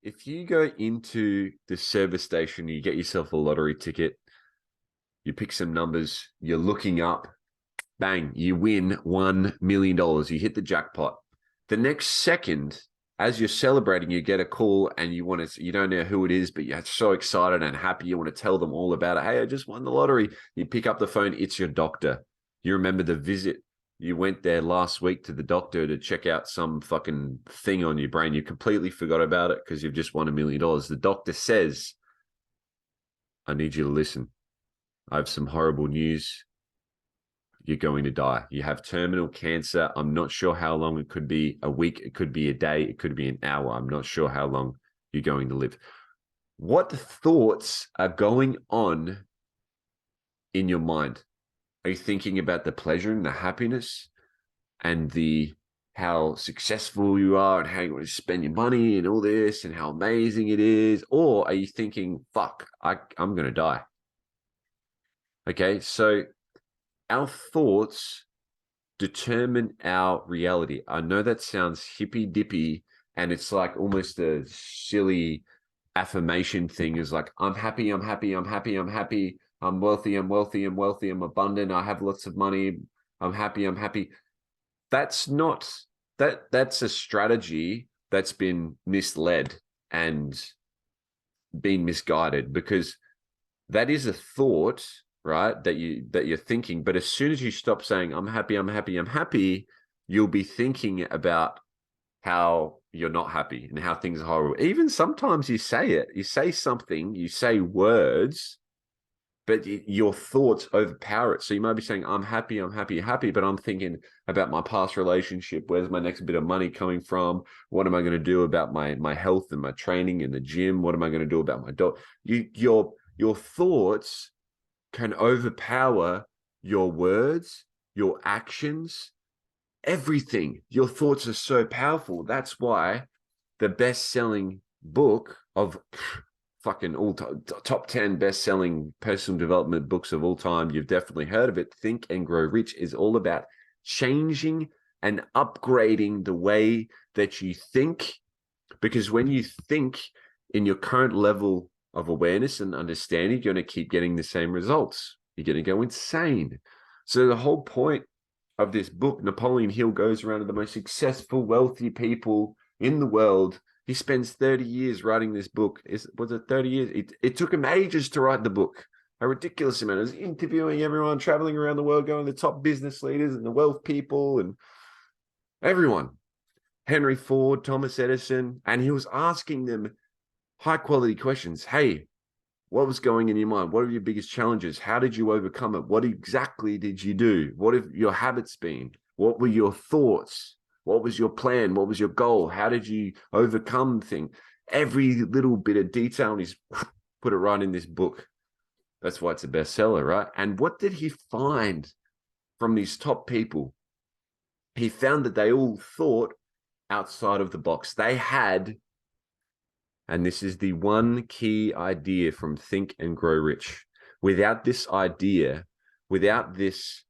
If you go into the service station, you get yourself a lottery ticket, you pick some numbers, you're looking up, bang, you win $1 million. You hit the jackpot. The next second, as you're celebrating, you get a call and you don't know who it is, but you're so excited and happy. You want to tell them all about it. Hey, I just won the lottery. You pick up the phone. It's your doctor. You remember the visit. You went there last week to the doctor to check out some fucking thing on your brain. You completely forgot about it because you've just won $1 million. The doctor says, I need you to listen. I have some horrible news. You're going to die. You have terminal cancer. I'm not sure how long. It could be a week. It could be a day. It could be an hour. I'm not sure how long you're going to live. What thoughts are going on in your mind? Are you thinking about the pleasure and the happiness and the how successful you are and how you want to spend your money and all this and how amazing it is? Or are you thinking, fuck, I'm going to die? Okay, so our thoughts determine our reality. I know that sounds hippy dippy and it's like almost a silly affirmation thing is like, I'm happy, I'm happy, I'm happy, I'm happy, I'm wealthy, I'm wealthy, I'm wealthy, I'm abundant, I have lots of money, I'm happy, I'm happy. That's not that's a strategy that's been misled and been misguided because that is a thought, right? That you're thinking, but as soon as you stop saying I'm happy, I'm happy, I'm happy, you'll be thinking about how you're not happy and how things are horrible. Even sometimes you say it, you say something, you say words, but your thoughts overpower it. So you might be saying, I'm happy, I'm happy, happy, but I'm thinking about my past relationship. Where's my next bit of money coming from? What am I going to do about my health and my training in the gym? What am I going to do about my dog? Your thoughts can overpower your words, your actions, everything. Your thoughts are so powerful. That's why the best-selling book of fucking all top 10 best-selling personal development books of all time, you've definitely heard of it, Think and Grow Rich, is all about changing and upgrading the way that you think. Because when you think in your current level of awareness and understanding, you're going to keep getting the same results. You're going to go insane. So the whole point of this book, Napoleon Hill goes around to the most successful, wealthy people in the world. He spends 30 years writing this book. Was it 30 years? It took him ages to write the book, a ridiculous amount. He was interviewing everyone, traveling around the world, going to the top business leaders and the wealth people and everyone. Henry Ford, Thomas Edison, and he was asking them high quality questions. Hey, what was going in your mind? What are your biggest challenges? How did you overcome it? What exactly did you do? What have your habits been? What were your thoughts? What was your plan? What was your goal? How did you overcome things? Every little bit of detail, and he's put it right in this book. That's why it's a bestseller, right? And what did he find from these top people? He found that they all thought outside of the box. They had, and this is the one key idea from Think and Grow Rich. Without this idea, without this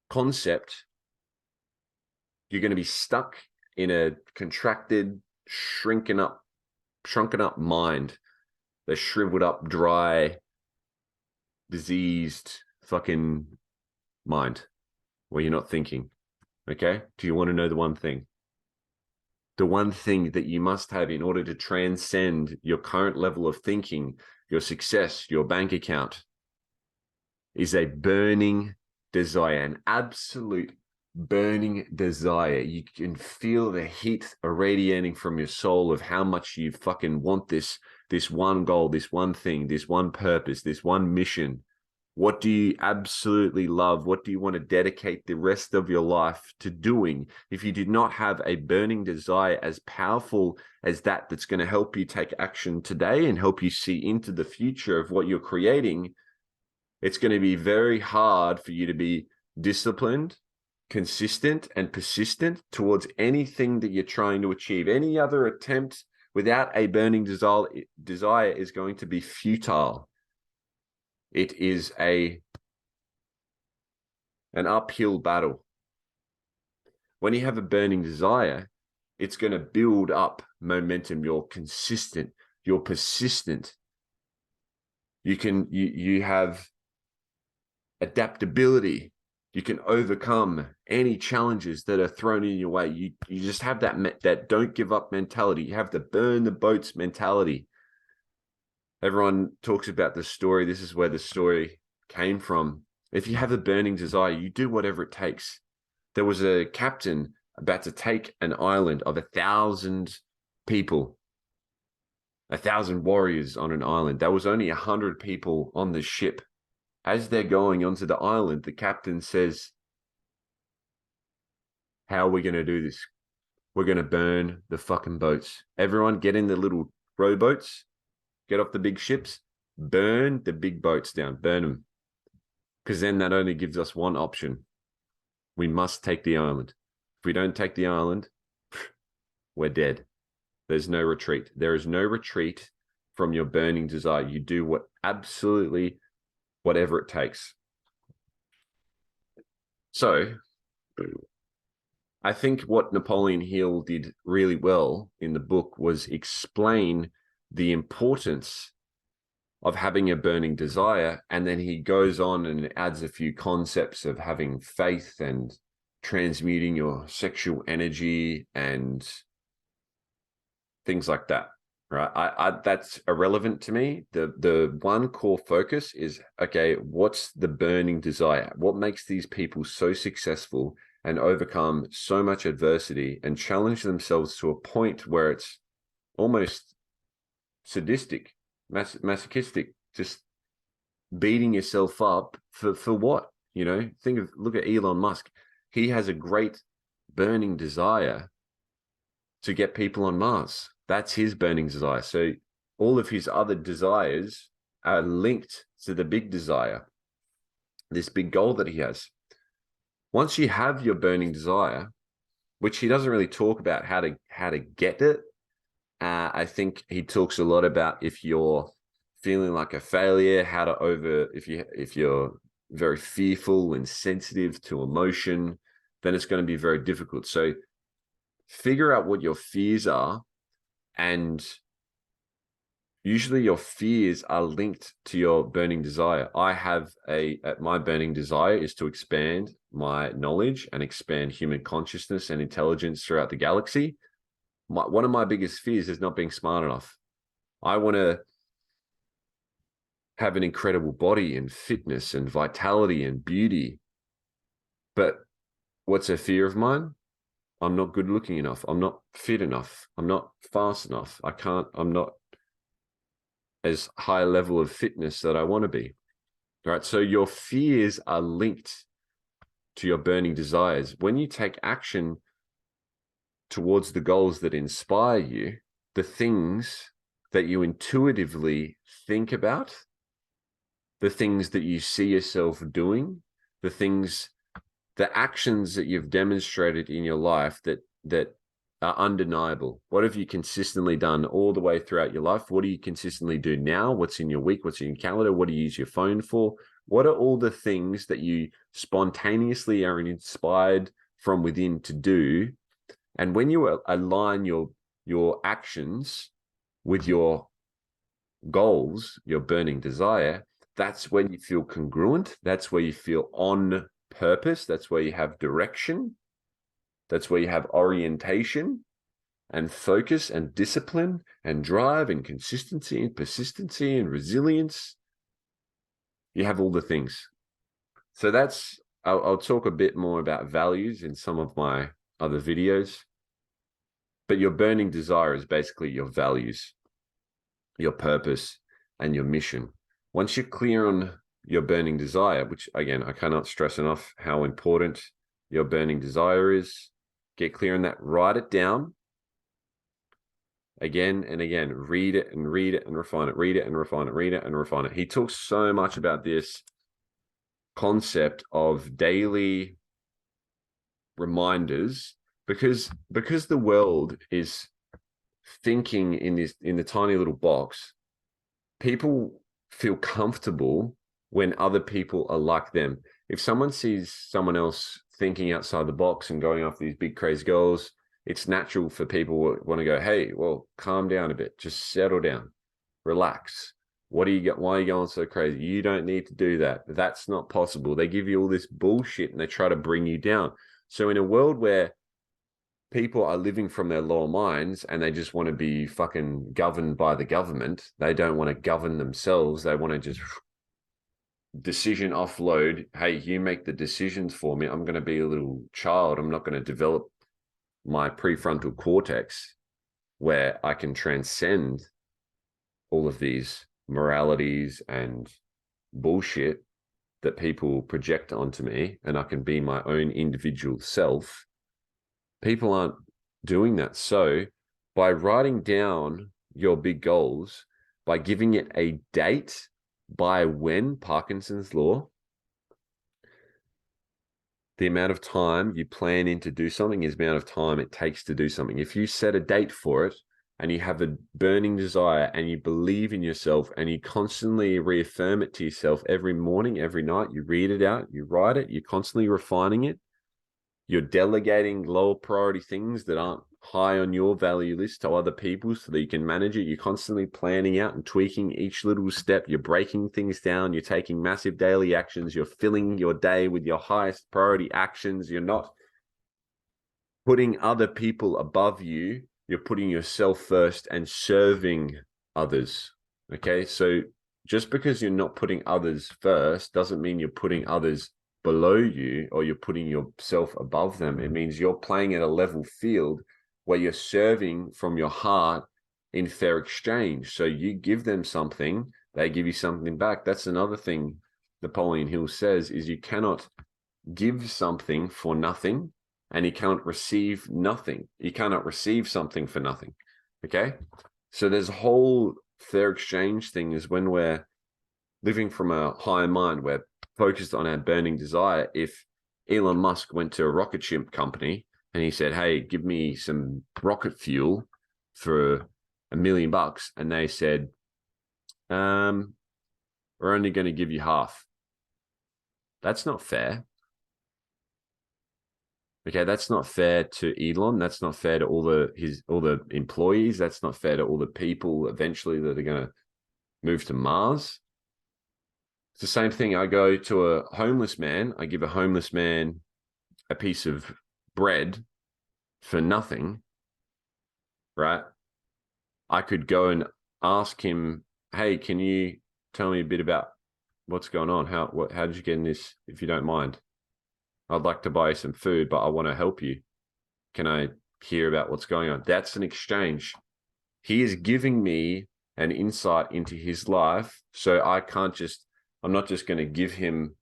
concept, you're going to be stuck in a contracted, shrunken up mind, the shriveled up, dry, diseased fucking mind where you're not thinking. Okay? Do you want to know the one thing? The one thing that you must have in order to transcend your current level of thinking, your success, your bank account, is a burning desire, an absolute burning desire. You can feel the heat irradiating from your soul of how much you fucking want this one goal, this one thing, this one purpose, this one mission. What do you absolutely love? What do you want to dedicate the rest of your life to doing? If you did not have a burning desire as powerful as that's going to help you take action today and help you see into the future of what you're creating, it's going to be very hard for you to be disciplined, consistent, and persistent towards anything that you're trying to achieve. Any other attempt without a burning desire is going to be futile. It is an uphill battle. When you have a burning desire, It's going to build up momentum. You're consistent. You're persistent. You have adaptability. You can overcome any challenges that are thrown in your way. You just have that don't give up mentality. You have the burn the boats mentality. Everyone talks about the story. This is where the story came from. If you have a burning desire, you do whatever it takes. There was a captain about to take an island of 1,000 people, 1,000 warriors on an island. There was only 100 people on the ship. As they're going onto the island, the captain says, how are we going to do this? We're going to burn the fucking boats. Everyone get in the little rowboats, get off the big ships, burn the big boats down, burn them. Because then that only gives us one option. We must take the island. If we don't take the island, we're dead. There's no retreat. There is no retreat from your burning desire. You do absolutely whatever it takes. So I think what Napoleon Hill did really well in the book was explain the importance of having a burning desire. And then he goes on and adds a few concepts of having faith and transmuting your sexual energy and things like that. Right. That's irrelevant to me. The one core focus is, okay, what's the burning desire? What makes these people so successful and overcome so much adversity and challenge themselves to a point where it's almost sadistic, masochistic, just beating yourself up for what? You know, look at Elon Musk. He has a great burning desire to get people on Mars. That's his burning desire. So all of his other desires are linked to the big desire, this big goal that he has. Once you have your burning desire, which he doesn't really talk about how to get it, I think he talks a lot about if you're feeling like a failure, if you're very fearful and sensitive to emotion, then it's going to be very difficult. So figure out what your fears are, and usually your fears are linked to your burning desire. My burning desire is to expand my knowledge and expand human consciousness and intelligence throughout the galaxy. One of my biggest fears is not being smart enough. I want to have an incredible body and fitness and vitality and beauty. But what's a fear of mine? I'm not good looking enough. I'm not fit enough. I'm not fast enough. I'm not as high a level of fitness that I want to be. All right. So your fears are linked to your burning desires. When you take action towards the goals that inspire you, the things that you intuitively think about, the things that you see yourself doing, the actions that you've demonstrated in your life that are undeniable. What have you consistently done all the way throughout your life? What do you consistently do now? What's in your week? What's in your calendar? What do you use your phone for? What are all the things that you spontaneously are inspired from within to do? And when you align your actions with your goals, your burning desire, that's when you feel congruent. That's where you feel on purpose. That's where you have direction. That's where you have orientation and focus and discipline and drive and consistency and persistency and resilience. You have all the things. So I'll talk a bit more about values in some of my other videos. But your burning desire is basically your values, your purpose, and your mission. Once you're clear on your burning desire, which again, I cannot stress enough how important your burning desire is, get clear on that, write it down again and again, read it and refine it, read it and refine it, read it and refine it. He talks so much about this concept of daily reminders because the world is thinking in the tiny little box. People feel comfortable when other people are like them. If someone sees someone else thinking outside the box and going after these big crazy goals, it's natural for people who want to go, hey, well, calm down a bit, just settle down, relax. What do you get? Why are you going so crazy? You don't need to do that. That's not possible. They give you all this bullshit and they try to bring you down. So in a world where people are living from their lower minds and they just want to be fucking governed by the government, they don't want to govern themselves. They want to just decision offload. Hey, you make the decisions for me. I'm going to be a little child. I'm not going to develop my prefrontal cortex where I can transcend all of these moralities and bullshit that people project onto me, and I can be my own individual self. People aren't doing that. So by writing down your big goals, by giving it a date by when, Parkinson's law, the amount of time you plan in to do something is the amount of time it takes to do something. If you set a date for it and you have a burning desire and you believe in yourself and you constantly reaffirm it to yourself every morning, every night, you read it out, you write it, you're constantly refining it, you're delegating lower priority things that aren't high on your value list to other people so that you can manage it. You're constantly planning out and tweaking each little step. You're breaking things down. You're taking massive daily actions. You're filling your day with your highest priority actions. You're not putting other people above you. You're putting yourself first and serving others. Okay. So just because you're not putting others first doesn't mean you're putting others below you or you're putting yourself above them. It means you're playing at a level field where you're serving from your heart in fair exchange. So you give them something, they give you something back. That's another thing Napoleon Hill says is you cannot give something for nothing and you cannot receive nothing. You cannot receive something for nothing. Okay. So there's a whole fair exchange thing is when we're living from a higher mind, we're focused on our burning desire. If Elon Musk went to a rocket ship company and he said, hey, give me some rocket fuel for $1 million, and they said, we're only going to give you half. That's not fair. Okay, that's not fair to Elon. That's not fair to all the employees. That's not fair to all the people eventually that are going to move to Mars. It's the same thing. I go to a homeless man. I give a homeless man a piece of bread for nothing, right? I could go and ask him, hey, can you tell me a bit about what's going on? How did you get in this, if you don't mind? I'd like to buy you some food, but I want to help you. Can I hear about what's going on? That's an exchange. He is giving me an insight into his life. So I'm not just going to give him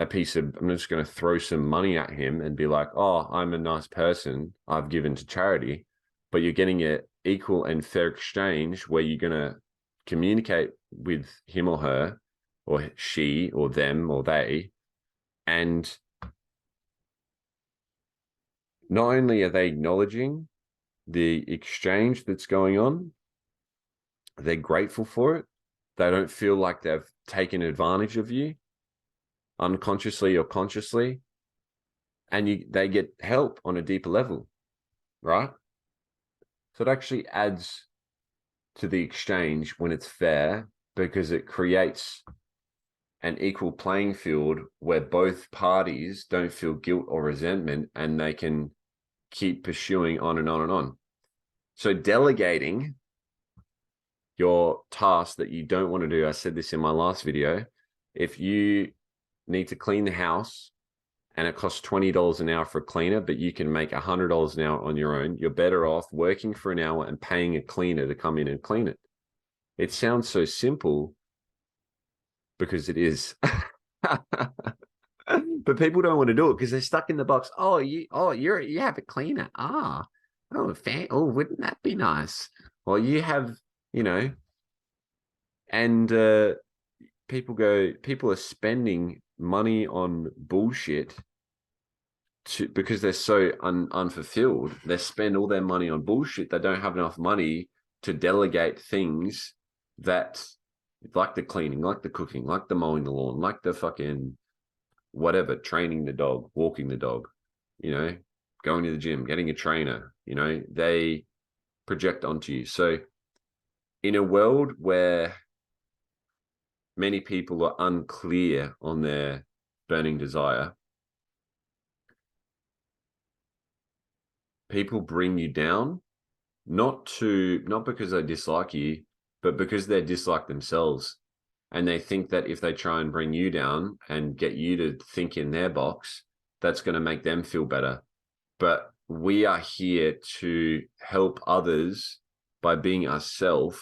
I'm just going to throw some money at him and be like, oh, I'm a nice person. I've given to charity. But you're getting an equal and fair exchange where you're going to communicate with him or her or she or them or they. And not only are they acknowledging the exchange that's going on, they're grateful for it. They don't feel like they've taken advantage of you unconsciously or consciously, and they get help on a deeper level, right? So it actually adds to the exchange when it's fair because it creates an equal playing field where both parties don't feel guilt or resentment and they can keep pursuing on and on and on. So delegating your task that you don't want to do, I said this in my last video, if you need to clean the house and it costs $20 an hour for a cleaner, but you can make $100 an hour on your own, you're better off working for an hour and paying a cleaner to come in and clean it. It sounds so simple because it is. But people don't want to do it because they're stuck in the box. You have a cleaner. Wouldn't that be nice? Well, you have, and people are spending money on bullshit because they're so unfulfilled. They spend all their money on bullshit. They don't have enough money to delegate things that, like the cleaning, like the cooking, like the mowing the lawn, like the fucking whatever, training the dog, walking the dog, going to the gym, getting a trainer, they project onto you. So in a world where many people are unclear on their burning desire, people bring you down, not because they dislike you, but because they dislike themselves. And they think that if they try and bring you down and get you to think in their box, that's going to make them feel better. But we are here to help others by being ourselves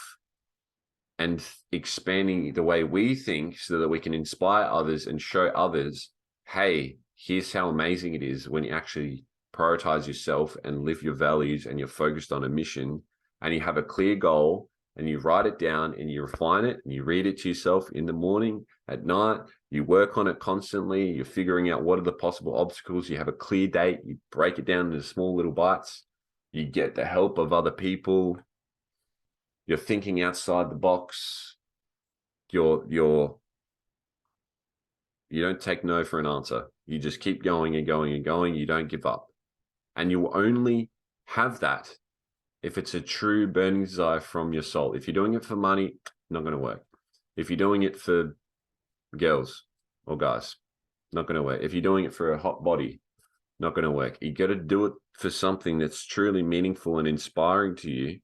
and expanding the way we think so that we can inspire others and show others, hey, here's how amazing it is when you actually prioritize yourself and live your values and you're focused on a mission and you have a clear goal and you write it down and you refine it and you read it to yourself in the morning, at night, you work on it constantly, you're figuring out what are the possible obstacles, you have a clear date, you break it down into small little bites, you get the help of other people, you're thinking outside the box, you don't take no for an answer. You just keep going and going and going. You don't give up. And you will only have that if it's a true burning desire from your soul. If you're doing it for money, not going to work. If you're doing it for girls or guys, not going to work. If you're doing it for a hot body, not going to work. You got to do it for something that's truly meaningful and inspiring to you,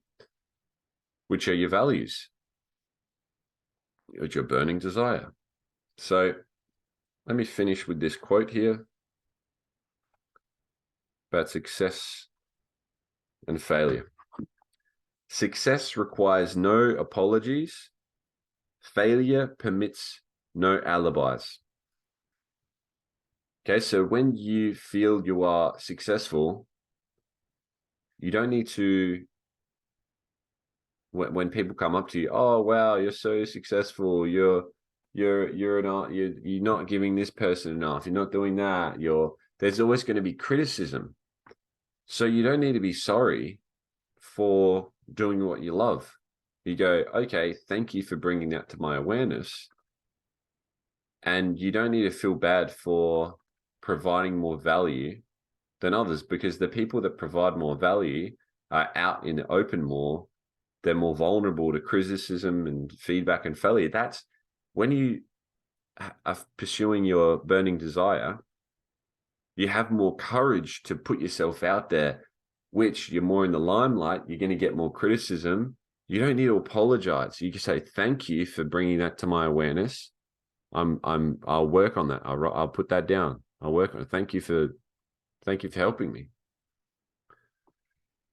which are your values, which your burning desire. So let me finish with this quote here about success and failure. Success requires no apologies. Failure permits no alibis. Okay, so when you feel you are successful, you don't need to, when people come up to you, oh wow, you're so successful, you're not giving this person enough, you're not doing that, there's always going to be criticism. So you don't need to be sorry for doing what you love. You go, okay, thank you for bringing that to my awareness. And you don't need to feel bad for providing more value than others, because the people that provide more value are out in the open more. They're more vulnerable to criticism and feedback and failure. That's when you are pursuing your burning desire, you have more courage to put yourself out there, which you're more in the limelight. You're going to get more criticism. You don't need to apologize. You can say, thank you for bringing that to my awareness. I'll work on that. I'll put that down. I'll work on it. Thank you for helping me.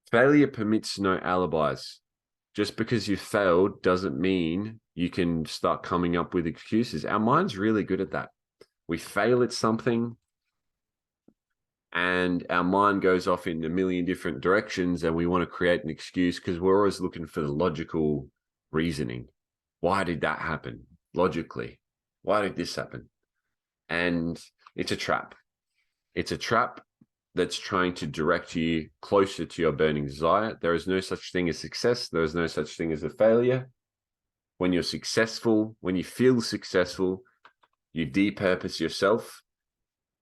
Failure permits no alibis. Just because you failed doesn't mean you can start coming up with excuses. Our mind's really good at that. We fail at something and our mind goes off in a million different directions and we want to create an excuse because we're always looking for the logical reasoning. Why did that happen? Logically. Why did this happen? And it's a trap. It's a trap that's trying to direct you closer to your burning desire. There is no such thing as success. There is no such thing as a failure. When you're successful, when you feel successful, you depurpose yourself.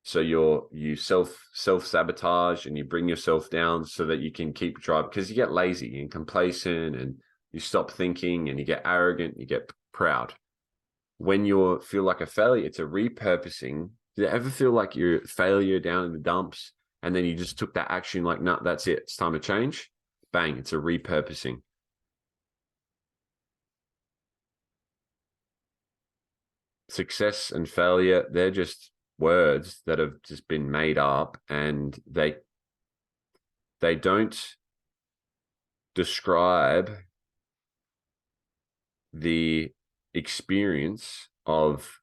So you self-sabotage and you bring yourself down so that you can keep driving, because you get lazy and complacent and you stop thinking and you get arrogant, you get proud. When you feel like a failure, it's a repurposing. Do you ever feel like you're a failure down in the dumps and then you just took that action like, no, that's it, it's time to change? Bang, it's a repurposing. Success and failure, they're just words that have just been made up, and they don't describe the experience of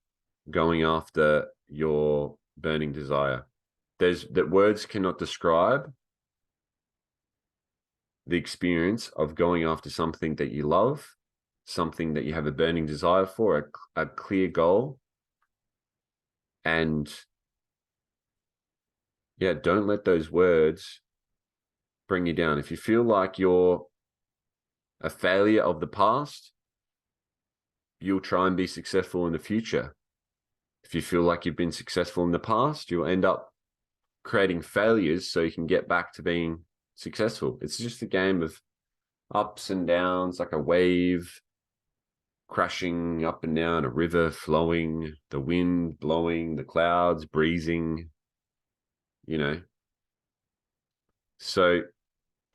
going after your burning desire. That words cannot describe the experience of going after something that you love, something that you have a burning desire for, a clear goal. And yeah, don't let those words bring you down. If you feel like you're a failure of the past, you'll try and be successful in the future. If you feel like you've been successful in the past, you'll end up creating failures so you can get back to being successful. It's just a game of ups and downs, like a wave crashing up and down, a river flowing, the wind blowing, the clouds breezing, you know. So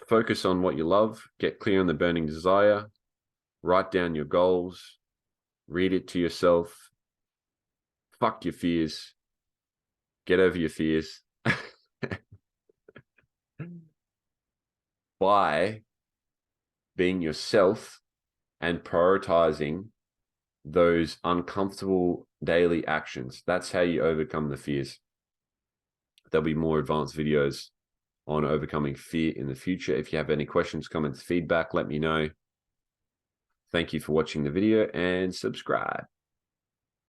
focus on what you love, get clear on the burning desire, write down your goals, read it to yourself, fuck your fears, get over your fears. By being yourself and prioritizing those uncomfortable daily actions. That's how you overcome the fears. There'll be more advanced videos on overcoming fear in the future. If you have any questions, comments, feedback, let me know. Thank you for watching the video and subscribe.